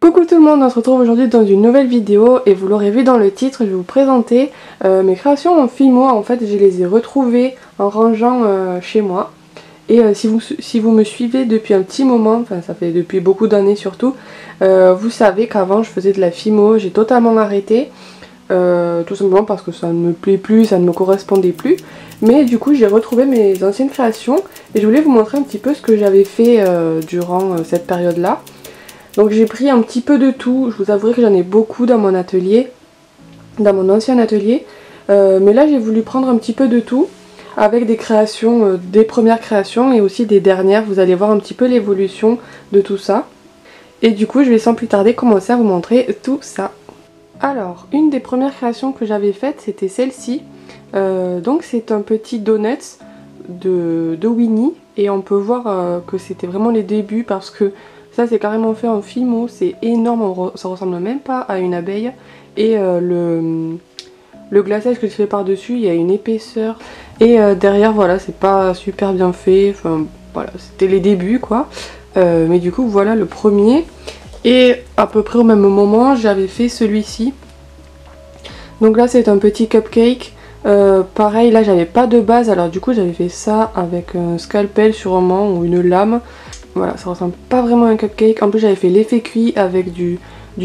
Coucou tout le monde, on se retrouve aujourd'hui dans une nouvelle vidéo et vous l'aurez vu dans le titre, je vais vous présenter mes créations en Fimo. En fait, je les ai retrouvées en rangeant chez moi. Et si vous me suivez depuis un petit moment, enfin ça fait depuis beaucoup d'années surtout, vous savez qu'avant je faisais de la Fimo, j'ai totalement arrêté. Tout simplement parce que ça ne me plaît plus, ça ne me correspondait plus. Mais du coup j'ai retrouvé mes anciennes créations et je voulais vous montrer un petit peu ce que j'avais fait durant cette période-là. Donc j'ai pris un petit peu de tout, je vous avouerai que j'en ai beaucoup dans mon atelier, dans mon ancien atelier. Mais là j'ai voulu prendre un petit peu de tout, avec des créations, des premières créations et aussi des dernières. Vous allez voir un petit peu l'évolution de tout ça. Et du coup je vais sans plus tarder commencer à vous montrer tout ça. Alors, une des premières créations que j'avais faites, c'était celle-ci. Donc c'est un petit donut de Winnie. Et on peut voir que c'était vraiment les débuts parce que ça c'est carrément fait en Fimo, c'est énorme, ça ressemble même pas à une abeille. Et le glaçage que je fais par dessus, il y a une épaisseur. Et derrière voilà, c'est pas super bien fait, enfin voilà, c'était les débuts quoi. Mais du coup voilà le premier. Et à peu près au même moment j'avais fait celui-ci. Donc là c'est un petit cupcake. Pareil là j'avais pas de base, alors du coup j'avais fait ça avec un scalpel sûrement ou une lame. Voilà, ça ressemble pas vraiment à un cupcake. En plus j'avais fait l'effet cuit avec du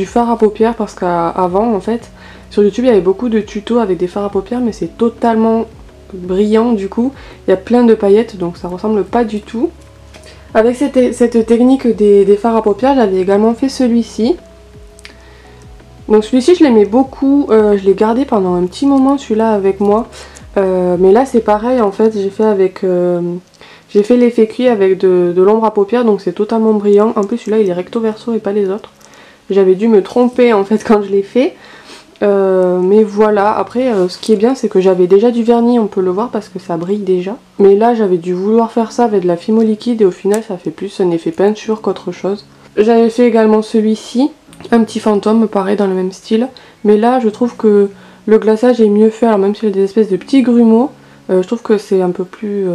fard à paupières parce qu'avant en fait sur YouTube il y avait beaucoup de tutos avec des fards à paupières mais c'est totalement brillant du coup. Il y a plein de paillettes donc ça ressemble pas du tout. Avec cette technique des fards à paupières j'avais également fait celui-ci. Donc celui-ci je l'aimais beaucoup, je l'ai gardé pendant un petit moment celui-là avec moi. Mais là c'est pareil en fait, j'ai fait l'effet cuit avec de l'ombre à paupières donc c'est totalement brillant. En plus celui-là il est recto verso et pas les autres. J'avais dû me tromper en fait quand je l'ai fait. Mais voilà, après ce qui est bien c'est que j'avais déjà du vernis, on peut le voir parce que ça brille déjà. Mais là j'avais dû vouloir faire ça avec de la Fimo liquide et au final ça fait plus un effet peinture qu'autre chose. J'avais fait également celui-ci. Un petit fantôme, pareil dans le même style. Mais là je trouve que le glaçage est mieux fait, alors même s'il y a des espèces de petits grumeaux, je trouve que c'est un peu plus...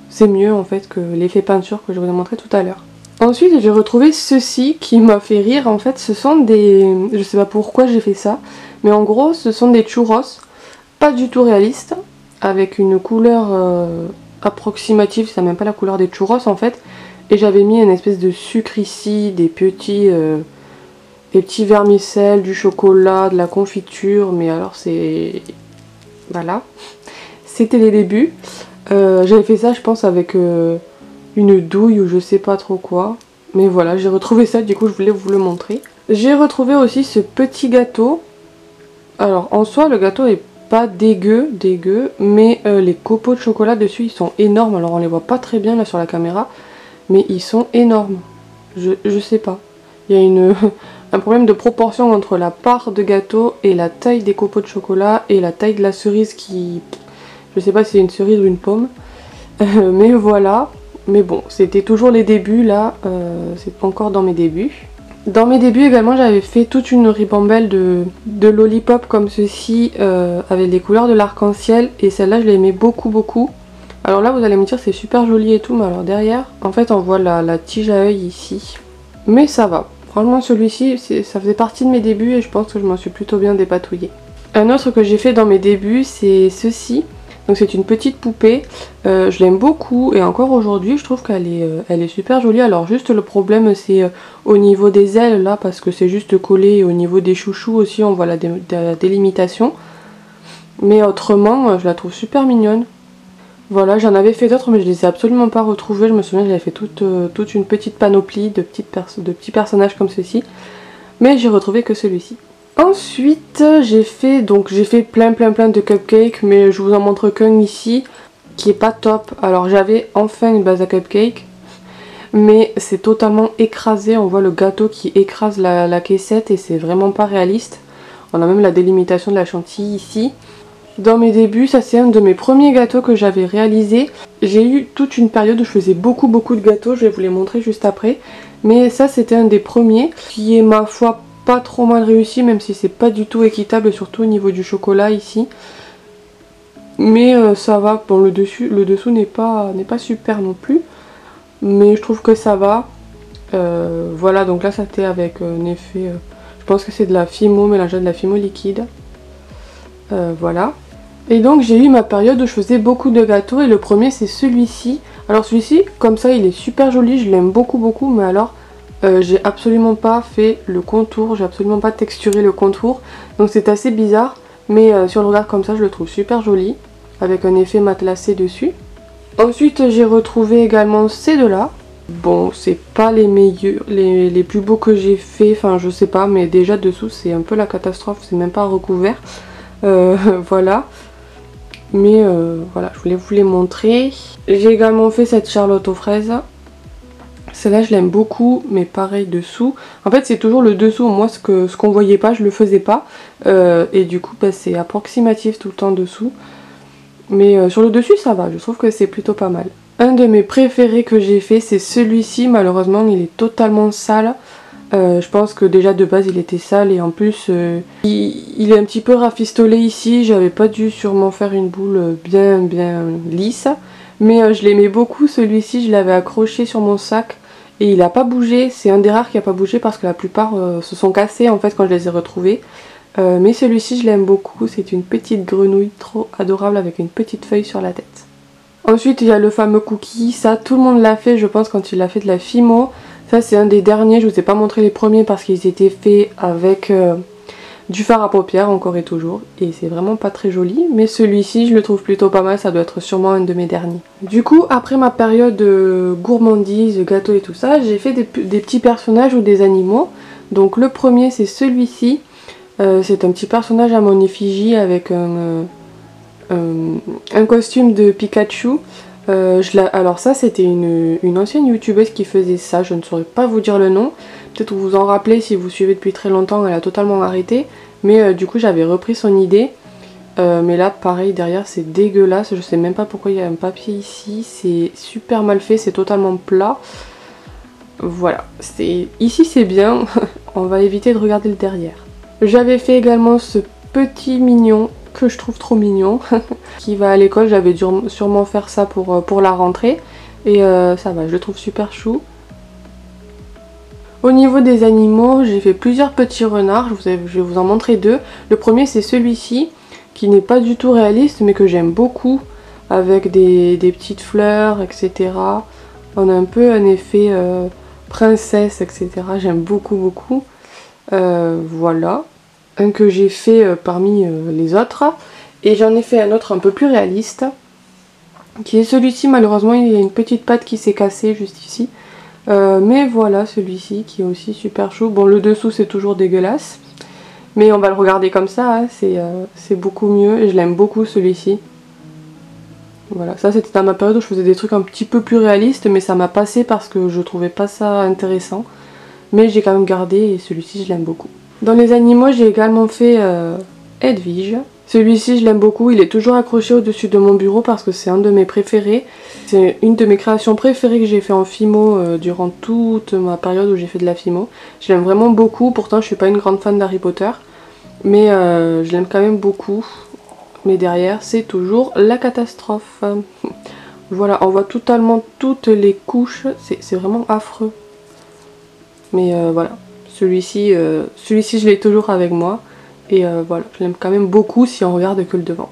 c'est mieux en fait que l'effet peinture que je vous ai montré tout à l'heure. Ensuite j'ai retrouvé ceci qui m'a fait rire en fait, ce sont des... je sais pas pourquoi j'ai fait ça, mais en gros ce sont des churros, pas du tout réalistes, avec une couleur approximative, c'est même pas la couleur des churros en fait. Et j'avais mis une espèce de sucre ici, des petits vermicelles, du chocolat, de la confiture, mais alors c'est... voilà. C'était les débuts. J'avais fait ça je pense avec une douille ou je sais pas trop quoi. Mais voilà, j'ai retrouvé ça, du coup je voulais vous le montrer. J'ai retrouvé aussi ce petit gâteau. Alors en soi le gâteau est pas dégueu, mais les copeaux de chocolat dessus ils sont énormes. Alors on les voit pas très bien là sur la caméra, mais ils sont énormes. Je sais pas. Il y a un problème de proportion entre la part de gâteau et la taille des copeaux de chocolat et la taille de la cerise qui... je sais pas si c'est une cerise ou une pomme. Mais voilà. Mais bon, c'était toujours les débuts là. C'est encore dans mes débuts. Dans mes débuts également j'avais fait toute une ribambelle de lollipop comme ceci avec les couleurs de l'arc-en-ciel. Et celle-là je l'aimais beaucoup. Alors là vous allez me dire c'est super joli et tout, mais alors derrière en fait on voit la tige à œil ici. Mais ça va. Franchement celui-ci ça faisait partie de mes débuts et je pense que je m'en suis plutôt bien dépatouillée. Un autre que j'ai fait dans mes débuts c'est ceci. Donc c'est une petite poupée. Je l'aime beaucoup et encore aujourd'hui je trouve qu'elle est super jolie. Alors juste le problème c'est au niveau des ailes là parce que c'est juste collé, et au niveau des chouchous aussi on voit la délimitation. Mais autrement je la trouve super mignonne. Voilà, j'en avais fait d'autres mais je les ai absolument pas retrouvés. Je me souviens que j'avais fait toute une petite panoplie de petits personnages comme ceci. Mais j'ai retrouvé que celui-ci. Ensuite j'ai fait plein de cupcakes, mais je vous en montre qu'un ici qui est pas top. Alors j'avais enfin une base à cupcake, mais c'est totalement écrasé. On voit le gâteau qui écrase la caissette et c'est vraiment pas réaliste. On a même la délimitation de la chantilly ici. Dans mes débuts, ça c'est un de mes premiers gâteaux que j'avais réalisé. J'ai eu toute une période où je faisais beaucoup de gâteaux, je vais vous les montrer juste après. Mais ça c'était un des premiers qui est ma foi pas trop mal réussi, même si c'est pas du tout équitable, surtout au niveau du chocolat ici. Mais ça va, bon le dessous n'est pas super non plus. Mais je trouve que ça va. Voilà, donc là c'était avec un effet, je pense que c'est de la Fimo mélangée à de la Fimo liquide. Voilà. Et donc j'ai eu ma période où je faisais beaucoup de gâteaux et le premier c'est celui-ci. Alors celui-ci, comme ça il est super joli, je l'aime beaucoup, mais alors j'ai absolument pas fait le contour, j'ai absolument pas texturé le contour. Donc c'est assez bizarre, mais si on le regarde comme ça je le trouve super joli, avec un effet matelassé dessus. Ensuite j'ai retrouvé également ces deux-là. Bon, c'est pas les meilleurs, les plus beaux que j'ai fait, enfin je sais pas, mais déjà dessous c'est un peu la catastrophe, c'est même pas recouvert. Voilà. Mais voilà, je voulais vous les montrer. J'ai également fait cette Charlotte aux fraises. Celle-là, je l'aime beaucoup, mais pareil dessous. En fait, c'est toujours le dessous. Moi, ce qu'on voyait pas, je le faisais pas. Et du coup, bah, c'est approximatif tout le temps dessous. Mais sur le dessus, ça va. Je trouve que c'est plutôt pas mal. Un de mes préférés que j'ai fait, c'est celui-ci. Malheureusement, il est totalement sale. Je pense que déjà de base il était sale et en plus il est un petit peu rafistolé ici. J'avais pas dû sûrement faire une boule bien lisse, mais je l'aimais beaucoup celui-ci. Je l'avais accroché sur mon sac et il a pas bougé. C'est un des rares qui a pas bougé parce que la plupart se sont cassés en fait quand je les ai retrouvés. Mais celui-ci je l'aime beaucoup. C'est une petite grenouille trop adorable avec une petite feuille sur la tête. Ensuite il y a le fameux cookie. Ça tout le monde l'a fait je pense quand il a fait de la Fimo. Ça c'est un des derniers, je vous ai pas montré les premiers parce qu'ils étaient faits avec du fard à paupières encore et toujours. Et c'est vraiment pas très joli, mais celui-ci je le trouve plutôt pas mal, ça doit être sûrement un de mes derniers. Du coup après ma période gourmandise, gâteau et tout ça, j'ai fait des petits personnages ou des animaux. Donc le premier c'est celui-ci, c'est un petit personnage à mon effigie avec un costume de Pikachu. Alors ça c'était une ancienne youtubeuse qui faisait ça, je ne saurais pas vous dire le nom, peut-être vous vous en rappelez si vous suivez depuis très longtemps, elle a totalement arrêté, mais du coup j'avais repris son idée, mais là pareil derrière c'est dégueulasse, je sais même pas pourquoi il y a un papier ici, c'est super mal fait, c'est totalement plat, voilà, ici c'est bien, on va éviter de regarder le derrière. J'avais fait également ce petit mignon que je trouve trop mignon qui va à l'école, j'avais dû sûrement faire ça pour la rentrée et ça va, je le trouve super chou. Au niveau des animaux, j'ai fait plusieurs petits renards, je vais vous en montrer deux. Le premier c'est celui-ci qui n'est pas du tout réaliste mais que j'aime beaucoup avec des petites fleurs etc. On a un peu un effet princesse etc. J'aime beaucoup. Voilà. Un que j'ai fait parmi les autres et j'en ai fait un autre un peu plus réaliste qui est celui-ci. Malheureusement il y a une petite patte qui s'est cassée juste ici, mais voilà celui-ci qui est aussi super chou. Bon le dessous c'est toujours dégueulasse mais on va le regarder comme ça, hein. C'est beaucoup mieux et je l'aime beaucoup celui-ci. Voilà, ça c'était dans ma période où je faisais des trucs un petit peu plus réalistes mais ça m'a passé parce que je trouvais pas ça intéressant, mais j'ai quand même gardé et celui-ci je l'aime beaucoup. Dans les animaux, j'ai également fait Edwige. Celui-ci, je l'aime beaucoup. Il est toujours accroché au-dessus de mon bureau parce que c'est un de mes préférés. C'est une de mes créations préférées que j'ai fait en Fimo durant toute ma période où j'ai fait de la Fimo. Je l'aime vraiment beaucoup. Pourtant, je suis pas une grande fan d'Harry Potter. Mais je l'aime quand même beaucoup. Mais derrière, c'est toujours la catastrophe. Voilà, on voit totalement toutes les couches. C'est vraiment affreux. Mais voilà. Celui-ci, je l'ai toujours avec moi et voilà, je l'aime quand même beaucoup si on regarde que le devant.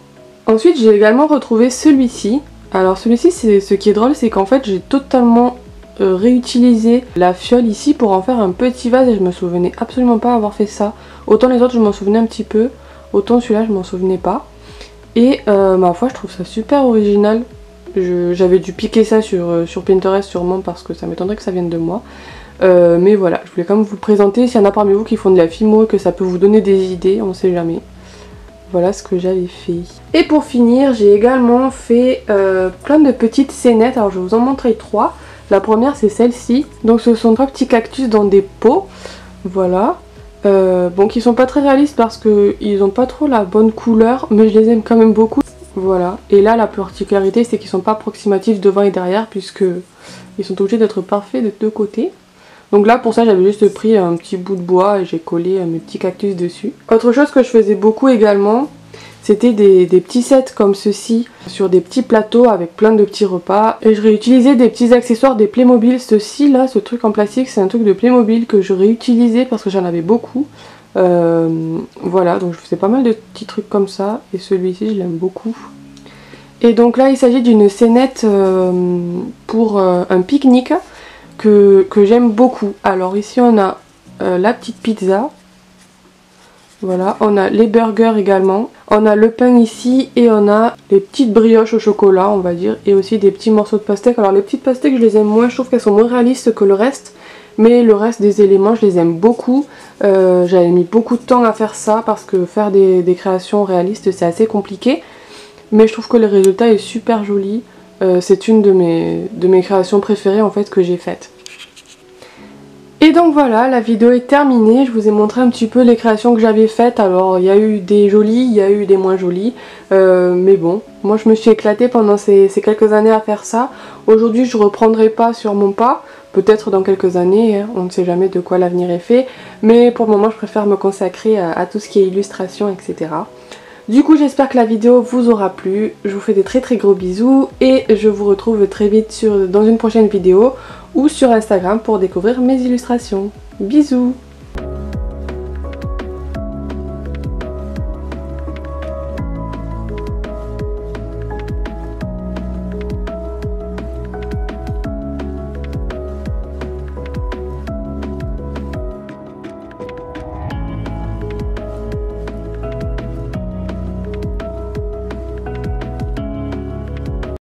Ensuite, j'ai également retrouvé celui-ci. Alors celui-ci, ce qui est drôle, c'est qu'en fait, j'ai totalement réutilisé la fiole ici pour en faire un petit vase et je me souvenais absolument pas avoir fait ça. Autant les autres, je m'en souvenais un petit peu, autant celui-là, je m'en souvenais pas. Et ma foi, je trouve ça super original. J'avais dû piquer ça sur Pinterest sûrement parce que ça m'étonnerait que ça vienne de moi. Mais voilà, je voulais quand même vous le présenter. S'il y en a parmi vous qui font de la Fimo et que ça peut vous donner des idées, on sait jamais. Voilà ce que j'avais fait. Et pour finir, j'ai également fait plein de petites scénettes. Alors je vais vous en montrer trois. La première c'est celle-ci. Donc ce sont trois petits cactus dans des pots. Voilà. Bon, qui sont pas très réalistes parce qu'ils ont pas trop la bonne couleur, mais je les aime quand même beaucoup. Voilà. Et là la particularité c'est qu'ils sont pas approximatifs devant et derrière puisque ils sont obligés d'être parfaits des deux côtés. Donc là pour ça j'avais juste pris un petit bout de bois et j'ai collé mes petits cactus dessus. Autre chose que je faisais beaucoup également, C'était des petits sets comme ceci sur des petits plateaux avec plein de petits repas. Et je réutilisais des petits accessoires des Playmobil. Ceci là, ce truc en plastique, c'est un truc de Playmobil que je réutilisais parce que j'en avais beaucoup. Voilà, donc je faisais pas mal de petits trucs comme ça. Et celui-ci, je l'aime beaucoup. Et donc là, il s'agit d'une scénette pour un pique-nique que j'aime beaucoup. Alors ici, on a la petite pizza. Voilà, on a les burgers également, on a le pain ici et on a les petites brioches au chocolat on va dire et aussi des petits morceaux de pastèque. Alors les petites pastèques je les aime moins, je trouve qu'elles sont moins réalistes que le reste, mais le reste des éléments je les aime beaucoup. J'avais mis beaucoup de temps à faire ça parce que faire des créations réalistes c'est assez compliqué, mais je trouve que le résultat est super joli. C'est une de mes créations préférées en fait que j'ai faites. Et donc voilà, la vidéo est terminée, je vous ai montré un petit peu les créations que j'avais faites. Alors il y a eu des jolies, il y a eu des moins jolies, mais bon, moi je me suis éclatée pendant ces quelques années à faire ça. Aujourd'hui je reprendrai pas sur mon pas, peut-être dans quelques années, hein, on ne sait jamais de quoi l'avenir est fait, mais pour le moment je préfère me consacrer à tout ce qui est illustration, etc. Du coup j'espère que la vidéo vous aura plu, je vous fais des très gros bisous et je vous retrouve très vite dans une prochaine vidéo ou sur Instagram pour découvrir mes illustrations. Bisous!